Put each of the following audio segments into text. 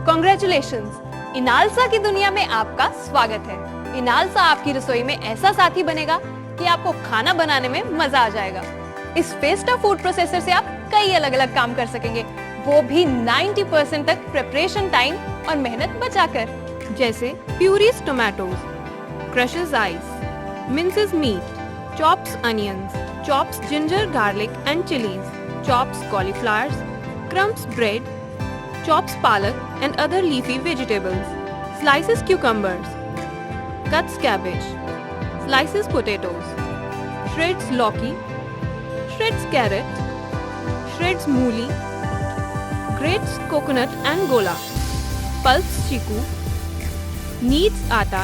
Congratulations! Inalsa की दुनिया में आपका स्वागत है। इनालसा आपकी रसोई में ऐसा साथी बनेगा कि आपको खाना बनाने में मजा आ जाएगा। इस फेस्टा फूड प्रोसेसर से आप कई अलग अलग काम कर सकेंगे, वो भी 90% तक प्रिपरेशन टाइम और मेहनत बचाकर। जैसे purees tomatoes, crushes ice, minces meat, chops onions, chops ginger garlic and chilies, chops cauliflowers, crumbs bread, chops palak and other leafy vegetables, slices cucumbers, cuts cabbage, slices potatoes, shreds lauki, shreds carrot, shreds mooli, grates coconut and gola, pulps chiku, kneads atta,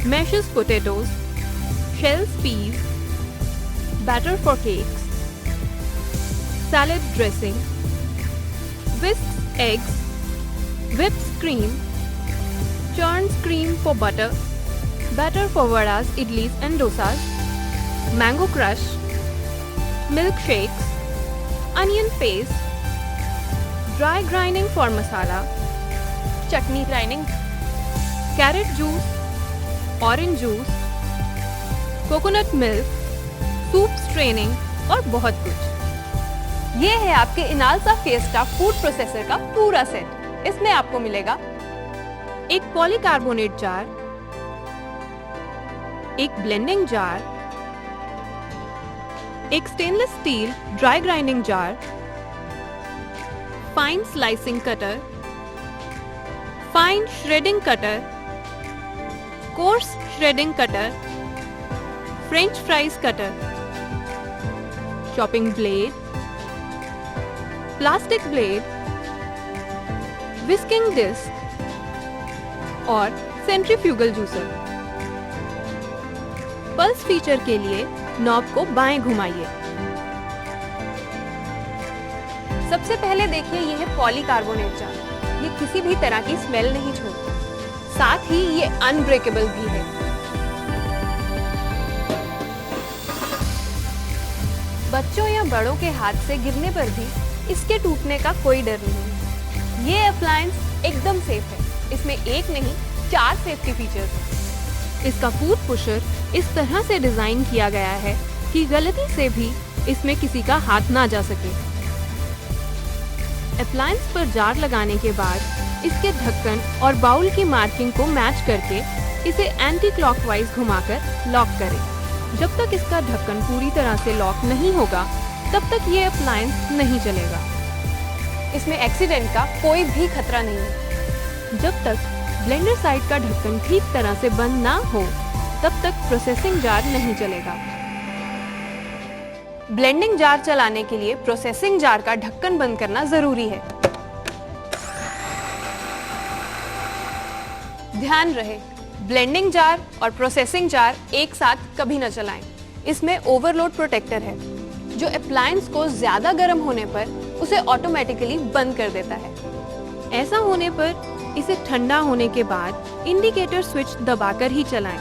mashes potatoes, shells peas, batter for cakes, salad dressing, whisks eggs, whips cream, churns cream for butter, batter for vadas, idlis and dosas, mango crush, milkshakes, onion paste, dry grinding for masala, chutney grinding, carrot juice, orange juice, coconut milk, soup straining और बहुत कुछ। ये है आपके Inalsa Festa food processor का पूरा set. इसमें आपको मिलेगा एक पॉलीकार्बोनेट जार, एक ब्लेंडिंग जार, एक stainless steel dry grinding jar, fine slicing cutter, fine shredding cutter, coarse shredding cutter, french fries cutter, chopping blade, plastic blade, whisking disc और centrifugal juicer. Pulse feature के लिए knob को बाएं घुमाइए। सबसे पहले देखिए ये है पॉलीकार्बोनेट जार। ये किसी भी तरह की स्मेल नहीं छोड़ता, साथ ही ये अनब्रेकेबल भी है। बच्चों या बड़ों के हाथ से गिरने पर भी इसके टूटने का कोई डर नहीं है। ये अप्लायंस एकदम सेफ है। इसमें एक नहीं 4 सेफ्टी फीचर्स हैं। इसका फूड पुशर इस तरह से डिजाइन किया गया है कि गलती से भी इसमें किसी का हाथ ना जा सके। अप्लायंस पर जार लगाने के बाद इसके ढक्कन और बाउल की मार्किंग को मैच करके इसे एंटी क्लॉकवाइज घुमाकर लॉक करें। जब तक इसका ढक्कन पूरी तरह से लॉक नहीं होगा तब तक ये अप्लायंस नहीं चलेगा। इसमें एक्सीडेंट का कोई भी खतरा नहीं है। जब तक ब्लेंडर साइड का ढक्कन ठीक तरह से बंद ना हो तब तक प्रोसेसिंग जार नहीं चलेगा। ब्लेंडिंग जार चलाने के लिए प्रोसेसिंग जार का ढक्कन बंद करना जरूरी है। ध्यान रहे, ब्लेंडिंग जार और प्रोसेसिंग जार एक साथ कभी न चलाएं। इसमें ओवरलोड प्रोटेक्टर है जो अप्लायंस को ज्यादा गर्म होने पर उसे ऑटोमेटिकली बंद कर देता है। ऐसा होने पर इसे ठंडा होने के बाद इंडिकेटर स्विच दबाकर ही चलाएं।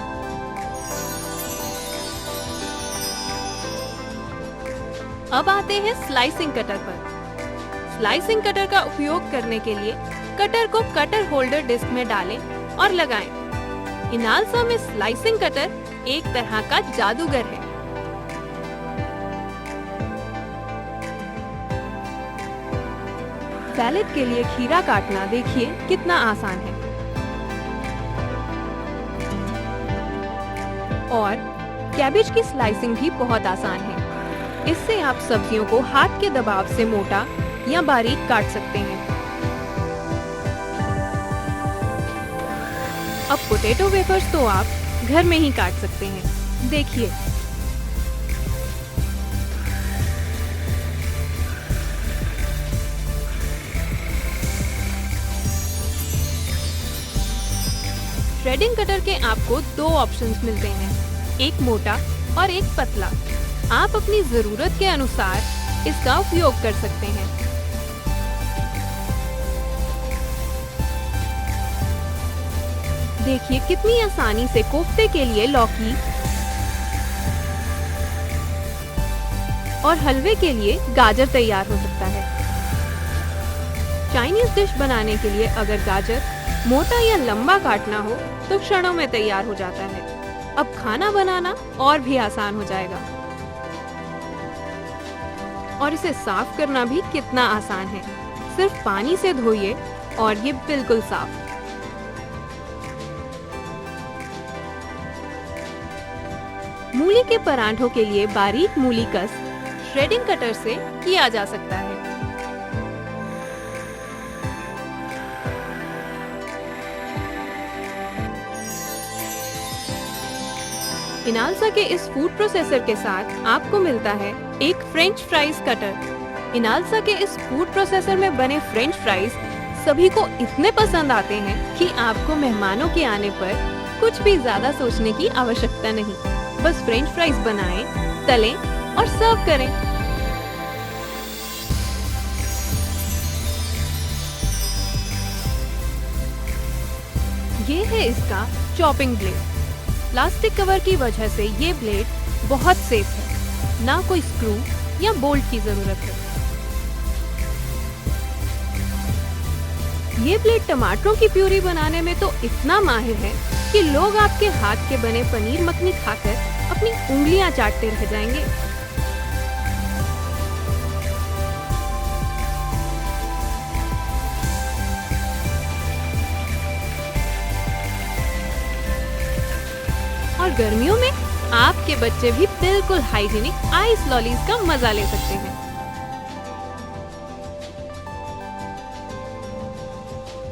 अब आते हैं स्लाइसिंग कटर पर। स्लाइसिंग कटर का उपयोग करने के लिए कटर को कटर होल्डर डिस्क में डालें और लगाएं। इनालसा में स्लाइसिंग कटर एक तरह का जादूगर है। सैलेड के लिए खीरा काटना देखिए कितना आसान है। और कैबेज की स्लाइसिंग भी बहुत आसान है। इससे आप सब्जियों को हाथ के दबाव से मोटा या बारीक काट सकते हैं। अब पोटैटो वेफर्स तो आप घर में ही काट सकते हैं। देखिए, श्रेडिंग कटर के आपको 2 ऑप्शंस मिलते हैं, एक मोटा और एक पतला। आप अपनी जरूरत के अनुसार इसका उपयोग कर सकते हैं। देखिए कितनी आसानी से कोफ्ते के लिए लौकी, और हलवे के लिए गाजर तैयार हो सकता है। चाइनीज डिश बनाने के लिए अगर गाजर मोटा या लंबा काटना हो तो क्षणों में तैयार हो जाता है। अब खाना बनाना और भी आसान हो जाएगा। और इसे साफ करना भी कितना आसान है। सिर्फ पानी से धोइए और ये बिल्कुल साफ। मूली के परांठों के लिए बारीक मूली कस श्रेडिंग कटर से किया जा सकता है। इनालसा के इस फूड प्रोसेसर के साथ आपको मिलता है एक फ्रेंच फ्राइज कटर। इनालसा के इस फूड प्रोसेसर में बने फ्रेंच फ्राइज सभी को इतने पसंद आते हैं कि आपको मेहमानों के आने पर कुछ भी ज्यादा सोचने की आवश्यकता नहीं। बस फ्रेंच फ्राइज बनाएं, तलें और सर्व करें। ये है इसका चॉपिंग ब्लेड। प्लास्टिक कवर की वजह से ये ब्लेड बहुत सेफ है, ना कोई स्क्रू या बोल्ट की जरूरत है। ये ब्लेड टमाटरों की प्यूरी बनाने में तो इतना माहिर है कि लोग आपके हाथ के बने पनीर मखनी खाकर अपनी उंगलियां चाटते रह जाएंगे। और गर्मियों में आपके बच्चे भी बिल्कुल हाइजीनिक आइस लॉलीज का मजा ले सकते हैं।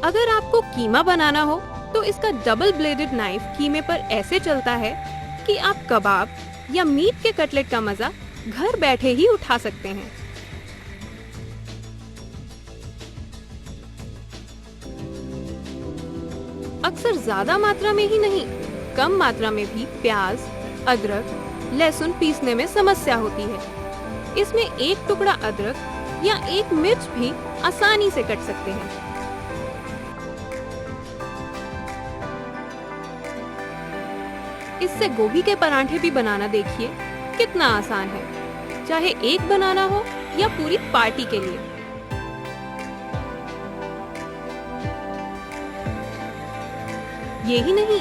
अगर आपको कीमा बनाना हो तो इसका डबल ब्लेडेड नाइफ कीमे पर ऐसे चलता है कि आप कबाब या मीट के कटलेट का मजा घर बैठे ही उठा सकते हैं। अक्सर ज्यादा मात्रा में ही नहीं, कम मात्रा में भी प्याज, अदरक, लहसुन पीसने में समस्या होती है। इसमें एक टुकड़ा अदरक या एक मिर्च भी आसानी से कट सकते हैं। इससे गोभी के परांठे भी बनाना देखिए कितना आसान है, चाहे एक बनाना हो या पूरी पार्टी के लिए। यही नहीं,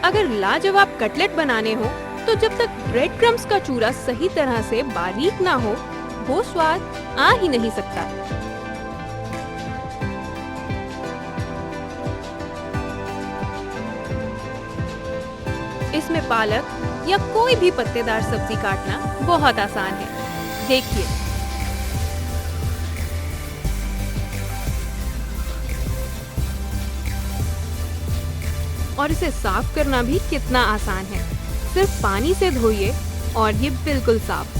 अगर लाजवाब कटलेट बनाने हो तो जब तक ब्रेड क्रम्स का चूरा सही तरह से बारीक ना हो, वो स्वाद आ ही नहीं सकता। इसमें पालक या कोई भी पत्तेदार सब्जी काटना बहुत आसान है। देखिए, और इसे साफ करना भी कितना आसान है। सिर्फ पानी से धोइए और ये बिल्कुल साफ।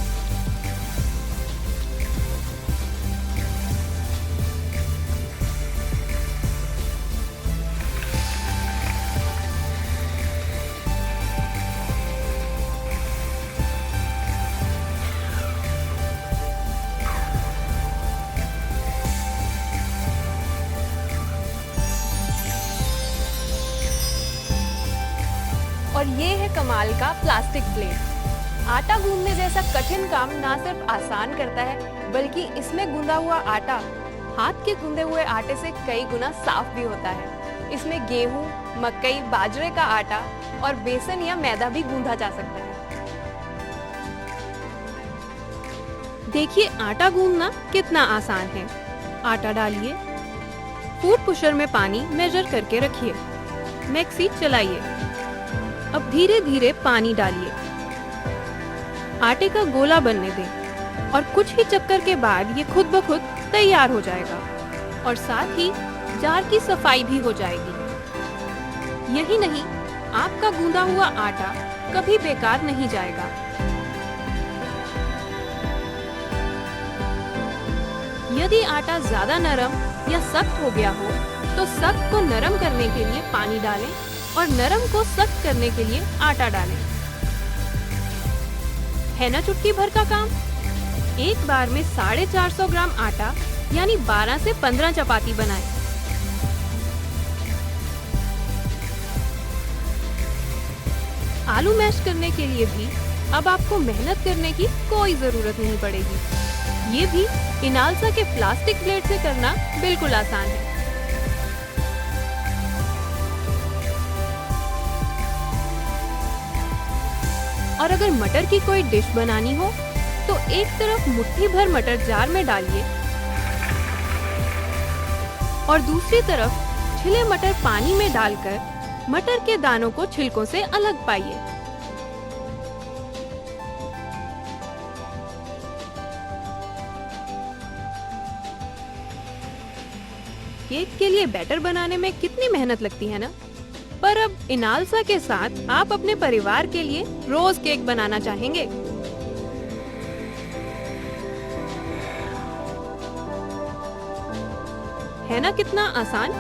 और ये है कमाल का प्लास्टिक ब्लेड। आटा गूंदने जैसा कठिन काम ना सिर्फ आसान करता है, बल्कि इसमें गूंदा हुआ आटा हाथ के गूंदे हुए आटे से कई गुना साफ भी होता है। इसमें गेहूं, मकई, बाजरे का आटा और बेसन या मैदा भी गूंदा जा सकता है। देखिए आटा गूंदना कितना आसान है। आटा डालिए, फूड पुशर में पानी मेजर करके रखिए, मिक्सी चलाइए। अब धीरे धीरे पानी डालिए, आटे का गोला बनने दें और कुछ ही चक्कर के बाद ये खुद ब खुद तैयार हो जाएगा और साथ ही जार की सफाई भी हो जाएगी। यही नहीं, आपका गूंदा हुआ आटा कभी बेकार नहीं जाएगा। यदि आटा ज्यादा नरम या सख्त हो गया हो तो सख्त को नरम करने के लिए पानी डालें और नरम को सख्त करने के लिए आटा डालें। है ना चुटकी भर का काम। एक बार में 450 ग्राम आटा यानी 12 से 15 चपाती बनाएं। आलू मैश करने के लिए भी अब आपको मेहनत करने की कोई जरूरत नहीं पड़ेगी। ये भी इनालसा के प्लास्टिक ब्लेड से करना बिल्कुल आसान है। और अगर मटर की कोई डिश बनानी हो तो एक तरफ मुट्ठी भर मटर जार में डालिए और दूसरी तरफ छिले मटर पानी में डालकर मटर के दानों को छिलकों से अलग पाइए। केक के लिए बैटर बनाने में कितनी मेहनत लगती है ना? पर अब इनालसा के साथ आप अपने परिवार के लिए रोज केक बनाना चाहेंगे। है ना कितना आसान?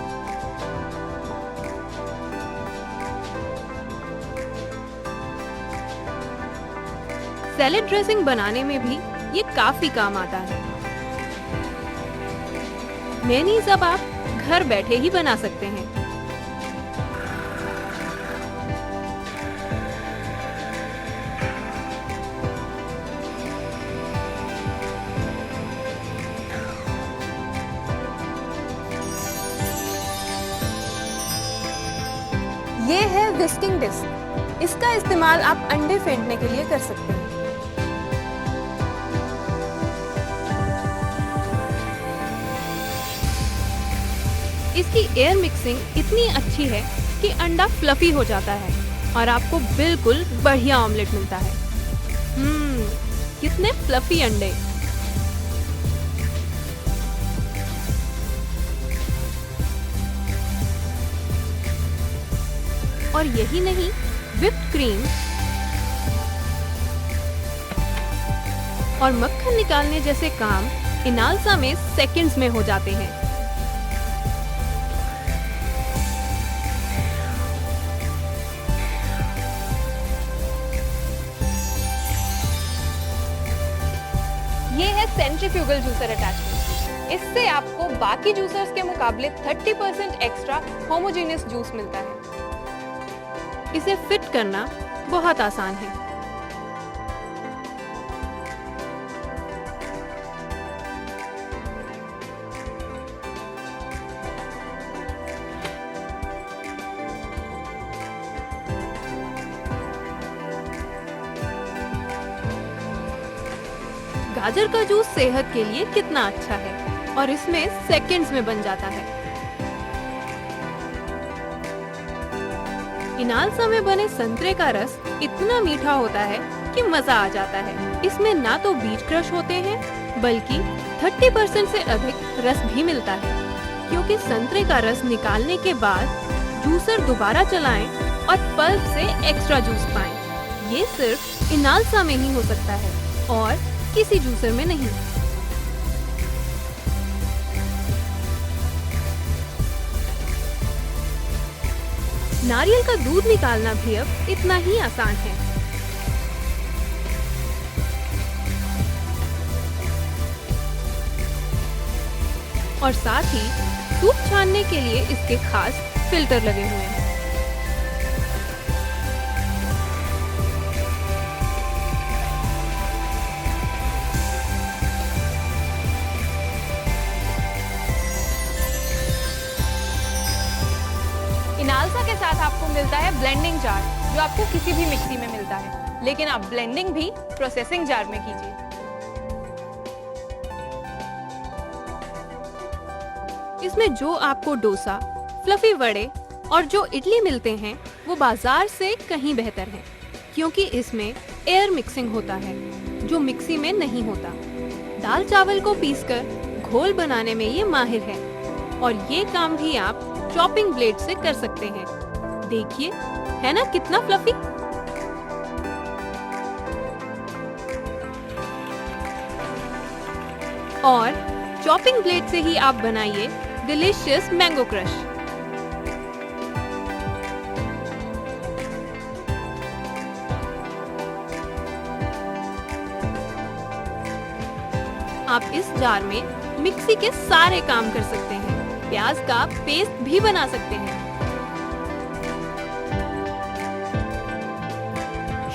सैलेड ड्रेसिंग बनाने में भी ये काफी काम आता है। मेयोनीज अब आप घर बैठे ही बना सकते हैं। ये है विस्किंग डिस्क। इसका इस्तेमाल आप अंडे फेंटने के लिए कर सकते हैं। इसकी एयर मिक्सिंग इतनी अच्छी है कि अंडा फ्लफी हो जाता है और आपको बिल्कुल बढ़िया ऑमलेट मिलता है। कितने फ्लफी अंडे। और यही नहीं, व्हिप्ड क्रीम और मक्खन निकालने जैसे काम इनालसा में सेकंड्स में हो जाते हैं। ये है सेंट्रीफ्यूगल जूसर अटैचमेंट। इससे आपको बाकी जूसर्स के मुकाबले 30% एक्स्ट्रा होमोजेनियस जूस मिलता है। इसे फिट करना बहुत आसान है। गाजर का जूस सेहत के लिए कितना अच्छा है और इसमें सेकंड्स में बन जाता है। इनालसा में बने संतरे का रस इतना मीठा होता है कि मजा आ जाता है। इसमें ना तो बीज क्रश होते हैं बल्कि 30% से अधिक रस भी मिलता है, क्योंकि संतरे का रस निकालने के बाद जूसर दोबारा चलाएं और पल्प से एक्स्ट्रा जूस पाएं। ये सिर्फ इनालसा में ही हो सकता है और किसी जूसर में नहीं। नारियल का दूध निकालना भी अब इतना ही आसान है। और साथ ही सूप छानने के लिए इसके खास फिल्टर लगे हुए हैं। इनालसा के साथ आपको मिलता है ब्लेंडिंग जार, जो आपको किसी भी मिक्सी में मिलता है, लेकिन आप ब्लेंडिंग भी प्रोसेसिंग जार में कीजिए। इसमें जो आपको डोसा, फ्लफी वड़े और जो इडली मिलते हैं वो बाजार से कहीं बेहतर हैं, क्योंकि इसमें एयर मिक्सिंग होता है जो मिक्सी में नहीं होता। दाल चावल को पीसकर घोल बनाने में ये माहिर है और ये काम भी आप चॉपिंग ब्लेड से कर सकते हैं। देखिए, है ना कितना फ्लफी। और चॉपिंग ब्लेड से ही आप बनाइए डिलीशियस मैंगो क्रश। आप इस जार में मिक्सी के सारे काम कर सकते हैं। प्याज का पेस्ट भी बना सकते हैं।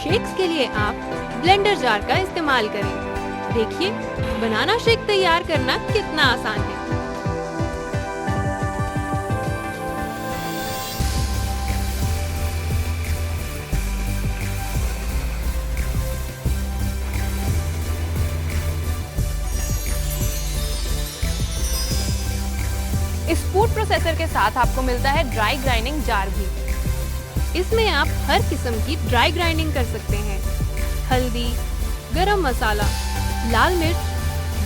शेक्स के लिए आप ब्लेंडर जार का इस्तेमाल करें। देखिए, बनाना शेक तैयार करना कितना आसान है। इस फूड प्रोसेसर के साथ आपको मिलता है ड्राई ग्राइंडिंग जार भी। इसमें आप हर किस्म की ड्राई ग्राइंडिंग कर सकते हैं। हल्दी, गरम मसाला, लाल मिर्च,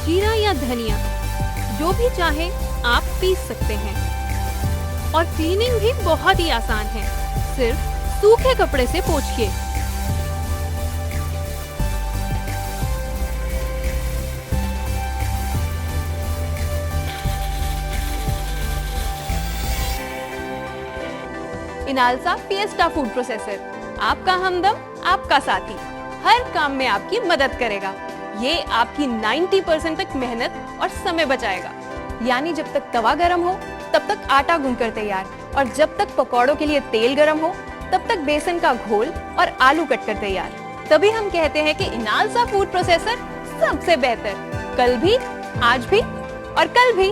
जीरा या धनिया, जो भी चाहे आप पीस सकते हैं। और क्लीनिंग भी बहुत ही आसान है, सिर्फ सूखे कपड़े से पोंछिए। इनालसा फिएस्टा फूड प्रोसेसर, आपका हमदम, आपका साथी, हर काम में आपकी मदद करेगा। ये आपकी 90% तक मेहनत और समय बचाएगा। यानी जब तक तवा गरम हो तब तक आटा गूंथकर तैयार, और जब तक पकौड़ों के लिए तेल गरम हो तब तक बेसन का घोल और आलू कटकर तैयार। तभी हम कहते हैं कि इनालसा फूड प्रोसेसर सबसे बेहतर, कल भी, आज भी और कल भी।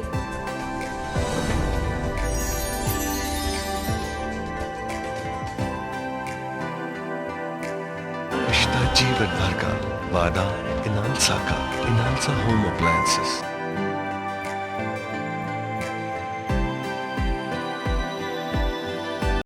रिश्ता जीवन भर का वादा इनालसा का। Inalsa home appliances.